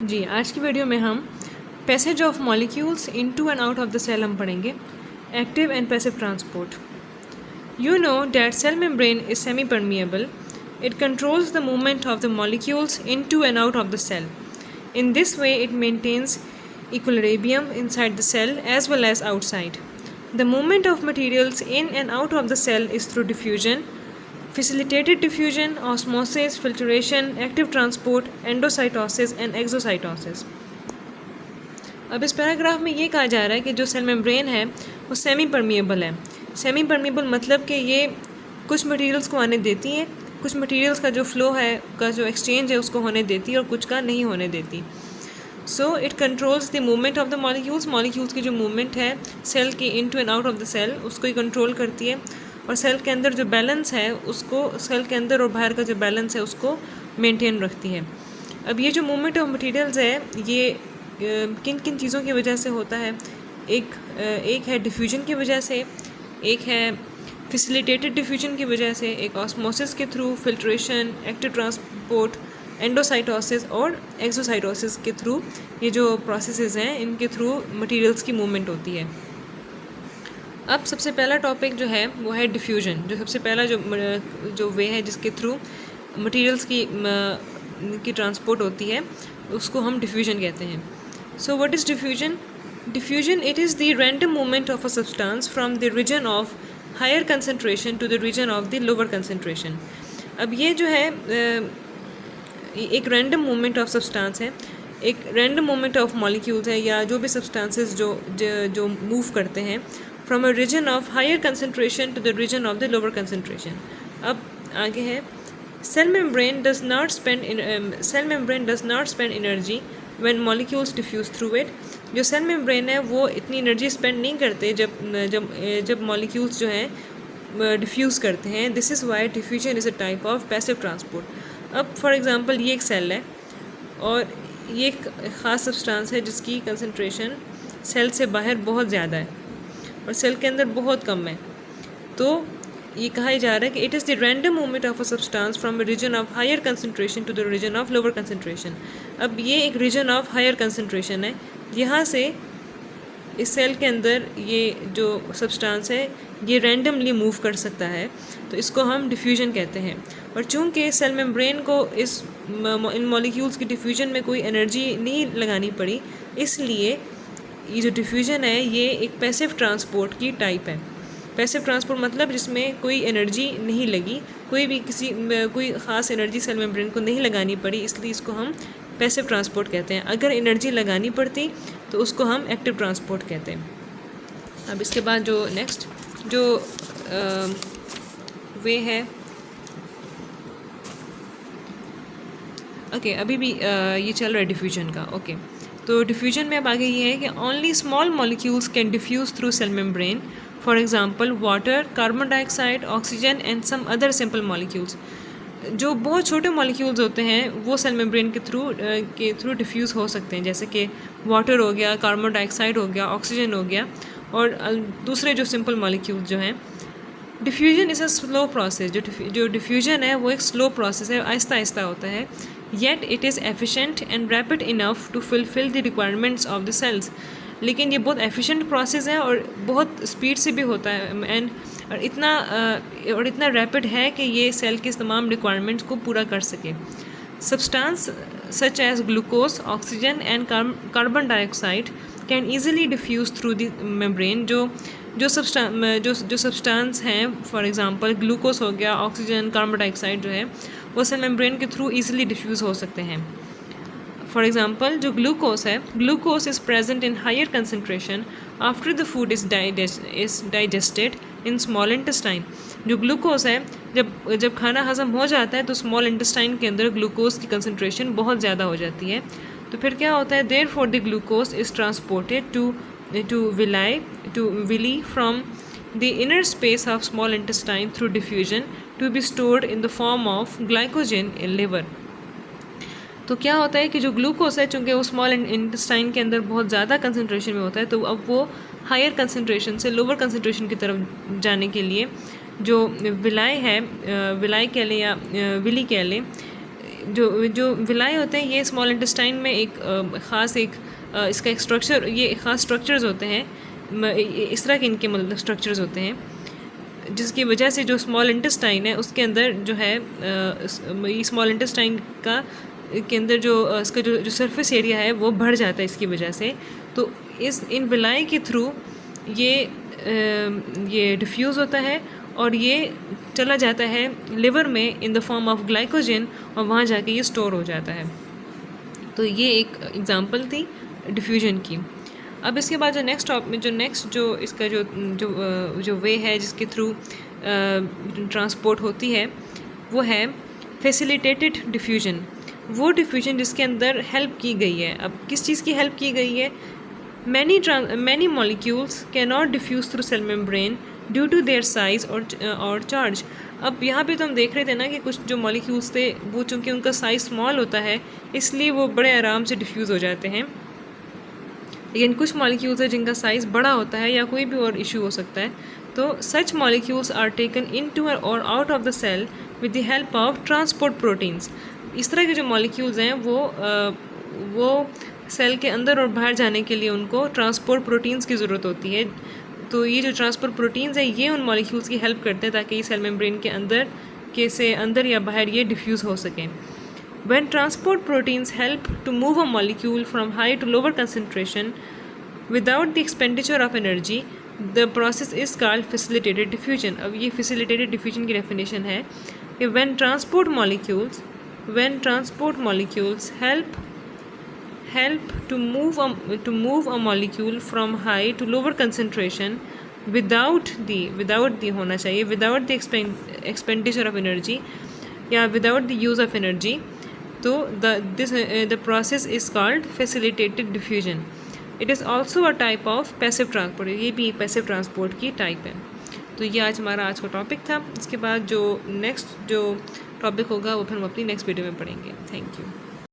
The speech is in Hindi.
जी, आज की वीडियो में हम passage of molecules into and out of the cell हम पढ़ेंगे, active and passive transport. You know that cell membrane is semi-permeable. It controls the movement of the molecules into and out of the cell. In this way, it maintains equilibrium inside the cell as well as outside. The movement of materials in and out of the cell is through diffusion, facilitated diffusion, osmosis, filtration, active transport, endocytosis and exocytosis. अब इस पैराग्राफ में ये कहा जा रहा है कि जो सेल मेम्ब्रेन है वो सेमी परमिएबल है. सेमी परमिएबल मतलब कि ये कुछ मटेरियल्स को आने देती है, कुछ मटेरियल्स का जो फ्लो है, का जो एक्सचेंज है उसको होने देती है और कुछ का नहीं होने देती. So it controls the movement of the molecules की जो मूवमेंट है सेल की into and out of the cell उसको ही कंट्रोल करती है. और सेल के अंदर जो बैलेंस है उसको, सेल के अंदर और बाहर का जो बैलेंस है उसको मेंटेन रखती है. अब ये जो मूवमेंट ऑफ मटेरियल्स है ये किन किन चीज़ों की वजह से होता है. एक है डिफ्यूजन की वजह से, एक है फैसिलिटेटेड डिफ्यूजन की वजह से, एक ऑस्मोसिस के through, filtration, active transport, endocytosis और एक्सोसाइटोसिस के थ्रू. ये जो प्रोसेसेस हैं इनके थ्रू मटेरियल्स की मूवमेंट होती है. अब सबसे पहला टॉपिक जो है वो है डिफ्यूजन. जो सबसे पहला जो वे है जिसके थ्रू मटेरियल्स की ट्रांसपोर्ट होती है उसको हम डिफ्यूजन कहते हैं. So what is diffusion? Diffusion, it is the random movement of a substance from the region of higher concentration to the region of the lower concentration. अब ये जो है एक random movement of substance है, एक random movement of molecules है या जो भी substances जो move करते हैं from a region of higher concentration to the region of the lower concentration. अब आगे है cell membrane does not spend energy when molecules diffuse through it. जो सेल मेम्ब्रेन है वो इतनी एनर्जी स्पेंड नहीं करते जब मॉलिक्यूल्स जो हैं डिफ्यूज़ करते हैं. This is why diffusion is a type of passive transport. अब फॉर एग्जांपल ये एक सेल है और ये एक ख़ास सब्सटेंस है जिसकी कंसंट्रेशन सेल से बाहर बहुत ज़्यादा है और सेल के अंदर बहुत कम है. तो ये कहा जा रहा है कि it is the random movement of a substance from a region of higher concentration to the region of lower concentration. अब ये एक रीजन ऑफ हायर कंसंट्रेशन है, यहाँ से इस सेल के अंदर ये जो सब्सटेंस है ये रैंडमली मूव कर सकता है, तो इसको हम डिफ्यूजन कहते हैं. और चूंकि सेल मेम्ब्रेन को इन मॉलिक्यूल्स की डिफ्यूजन में कोई एनर्जी नहीं लगानी पड़ी, इसलिए ये जो डिफ्यूजन है ये एक पैसिव ट्रांसपोर्ट की टाइप है. पैसिव ट्रांसपोर्ट मतलब जिसमें कोई एनर्जी नहीं लगी, कोई ख़ास एनर्जी सेल मेम्ब्रेन को नहीं लगानी पड़ी, इसलिए इसको हम पैसिव ट्रांसपोर्ट कहते हैं. अगर एनर्जी लगानी पड़ती तो उसको हम एक्टिव ट्रांसपोर्ट कहते हैं. अब इसके बाद जो नेक्स्ट जो वे है, ओके अभी भी ये चल रहा है डिफ्यूजन का. ओके तो डिफ्यूजन में अब आगे ये है कि only small molecules can diffuse through cell membrane. For example water, carbon dioxide, oxygen and some other simple molecules. जो बहुत छोटे मॉलिक्यूल्स होते हैं वो सेल मेम्ब्रेन के थ्रू डिफ्यूज़ हो सकते हैं, जैसे कि वाटर हो गया, कार्बन डाइऑक्साइड हो गया, ऑक्सीजन हो गया और दूसरे जो सिंपल मॉलिक्यूल्स जो हैं. Diffusion is a slow process. जो डिफ्यूजन है वो एक स्लो प्रोसेस है, आहिस्ता आहिस्ता होता है. Yet it is efficient and rapid enough to fulfil the requirements of the cells. लेकिन ये बहुत एफिशिएंट प्रोसेस है और बहुत स्पीड से भी होता है और इतना रैपिड है कि ये सेल की तमाम रिक्वायरमेंट्स को पूरा कर सके. Substance such as glucose, oxygen and carbon dioxide can easily diffuse through the membrane. जो सब्सटेंस हैं, फॉर एग्जांपल ग्लूकोज हो गया, ऑक्सीजन, कार्बन डाइऑक्साइड जो है वो सेल मेम्ब्रेन के थ्रू ईजिली डिफ्यूज़ हो सकते हैं. फॉर एग्जाम्पल जो ग्लूकोज है, glucose is present in higher concentration after the food is digested in small intestine. जो ग्लूकोज है जब खाना हज़म हो जाता है तो स्मॉल इंटेस्टाइन के अंदर ग्लूकोज की कंसनट्रेशन बहुत ज़्यादा हो जाती है. तो फिर क्या होता है, therefore the glucose is transported to villi from the inner space of small intestine through diffusion to be stored in the form of glycogen in liver. तो क्या होता है कि जो ग्लूकोज है चूँकि वो स्मॉल इंटेस्टाइन के अंदर बहुत ज़्यादा कंसंट्रेशन में होता है, तो अब वो हायर कंसंट्रेशन से लोअर कंसंट्रेशन की तरफ जाने के लिए जो विलाई है, विलाई कह लें या विली कह लें, जो जो विलाई होते हैं ये स्मॉल इंटेस्टाइन में एक ख़ास एक इसका एक स्ट्रक्चर, ये ख़ास स्ट्रक्चर्स होते हैं, इस तरह के इनके मतलब स्ट्रक्चर्स होते हैं, जिसकी वजह से जो स्मॉल इंटेस्टाइन है उसके अंदर जो है स्मॉल इंटेस्टाइन का के अंदर जो इसका जो सरफेस एरिया है वो बढ़ जाता है इसकी वजह से। तो इन विलाई के थ्रू ये डिफ्यूज़ होता है और ये चला जाता है लिवर में इन द फॉर्म ऑफ ग्लाइकोजन और वहाँ जाके ये स्टोर हो जाता है। तो ये एक एग्ज़ाम्पल थी डिफ्यूजन की। अब इसके बाद जो इसका जो वे है जिसके थ्रू ट्रांसपोर्ट होती है वो है फैसिलिटेटेड डिफ्यूजन। वो डिफ्यूजन जिसके अंदर हेल्प की गई है। अब किस चीज़ की हेल्प की गई है? Many molecules can not diffuse through cell membrane due to their size और चार्ज। अब यहाँ पे तो हम देख रहे थे ना कि कुछ जो मॉलिक्यूल्स थे वो चूँकि उनका साइज़ स्मॉल होता है इसलिए वो बड़े आराम से डिफ्यूज़ हो जाते हैं, लेकिन कुछ मॉलिक्यूल्स है जिनका साइज़ बड़ा होता है या कोई भी और इशू हो सकता है। तो such molecules are taken into और out of the cell with the help of transport proteins. इस तरह के जो मॉलिक्यूल्स हैं वो सेल के अंदर और बाहर जाने के लिए उनको ट्रांसपोर्ट प्रोटीन्स की ज़रूरत होती है। तो ये जो ट्रांसपोर्ट प्रोटीन्स हैं ये उन मॉलिक्यूल्स की हेल्प करते हैं ताकि सेल मेम्ब्रेन के अंदर या बाहर ये डिफ्यूज़ हो सकें। When transport proteins help to move a molecule from high to lower concentration without the expenditure of energy, the process is called facilitated diffusion। अब ये facilitated diffusion की definition है कि when transport molecules help to move a molecule from high to lower concentration without the होना चाहिए without the expenditure of energy या without the use of energy, तो the process is called facilitated diffusion। It is also a type of passive transport। ये भी एक passive transport की टाइप है। तो ये आज का टॉपिक था। इसके बाद जो नेक्स्ट जो टॉपिक होगा वो फिर हम अपनी नेक्स्ट वीडियो में पढ़ेंगे। Thank you.